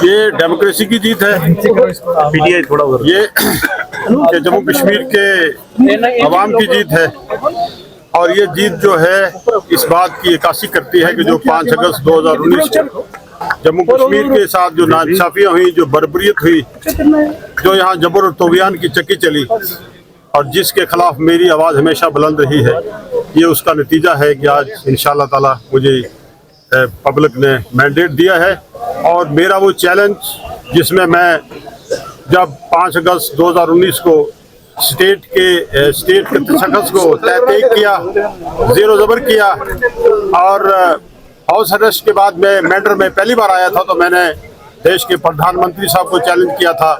ये डेमोक्रेसी की जीत है। पीटीआई थोड़ा ये जम्मू कश्मीर के अवाम की जीत है और ये जीत जो है इस बात की अक्कासी करती है कि जो 5 अगस्त 2019 को जम्मू कश्मीर के साथ जो नाइंसाफियाँ हुई, जो बर्बरियत हुई, जो यहाँ जबर और तोगियान की चक्की चली और जिसके खिलाफ मेरी आवाज़ हमेशा बुलंद रही है, ये उसका नतीजा है कि आज इंशाअल्लाह ताला मुझे पब्लिक ने मैंडेट दिया है। और मेरा वो चैलेंज जिसमें मैं जब 5 अगस्त 2019 को स्टेट के तशख़्ख़ुस को तय किया, ज़ेरो ज़बर किया और हाउस अरेस्ट के बाद मैं मैंडर में पहली बार आया था, तो मैंने देश के प्रधानमंत्री साहब को चैलेंज किया था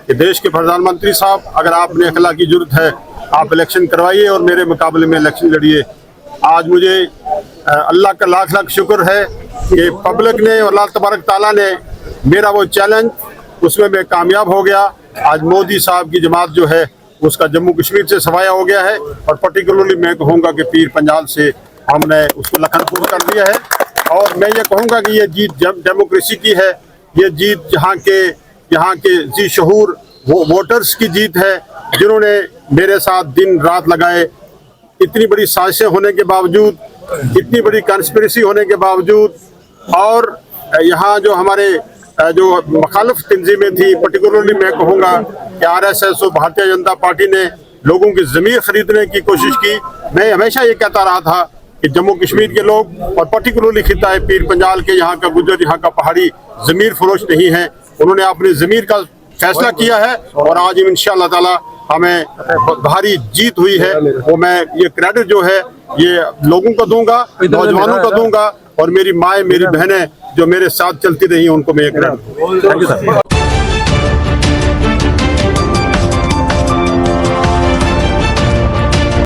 कि देश के प्रधानमंत्री साहब, अगर आपने अखलाकी ज़रूरत है आप इलेक्शन करवाइए और मेरे मुकाबले में इलेक्शन लड़िए। आज मुझे अल्लाह का लाख लाख शुक्र है कि पब्लिक ने और अल्लाह तबारक ताला ने मेरा वो चैलेंज, उसमें मैं कामयाब हो गया। आज मोदी साहब की जमात जो है उसका जम्मू कश्मीर से सफाया हो गया है और पर्टिकुलरली मैं कहूँगा कि पीर पंजाल से हमने उसको लखनपुर कर दिया है। और मैं ये कहूँगा कि ये जीत डेमोक्रेसी की है, ये जीत यहाँ के जी शहूर वोटर्स की जीत है, जिन्होंने मेरे साथ दिन रात लगाए। इतनी बड़ी साजिशें होने के बावजूद, इतनी बड़ी कंस्पिरेसी होने के बावजूद, और यहाँ जो हमारे जो मुखालिफ तंजीमें थी, पर्टिकुलरली मैं कहूँगा कि RSS और भारतीय जनता पार्टी ने लोगों की ज़मीर खरीदने की कोशिश की। मैं हमेशा ये कहता रहा था कि जम्मू कश्मीर के लोग और पर्टिकुलरली खिता है पीर पंजाल के, यहाँ का गुज्जर, यहाँ का पहाड़ी ज़मीर फरोश नहीं है। उन्होंने अपनी ज़मीर का फैसला किया है और आज इंशाअल्लाह ताला हमें भारी जीत हुई है। वो मैं ये क्रेडिट जो है ये लोगों को दूंगा, नौजवानों को दूंगा और मेरी माएँ, मेरी बहनें जो मेरे साथ चलती रही, उनको मैं ये क्रेडिट दूंगा। Thank you sir.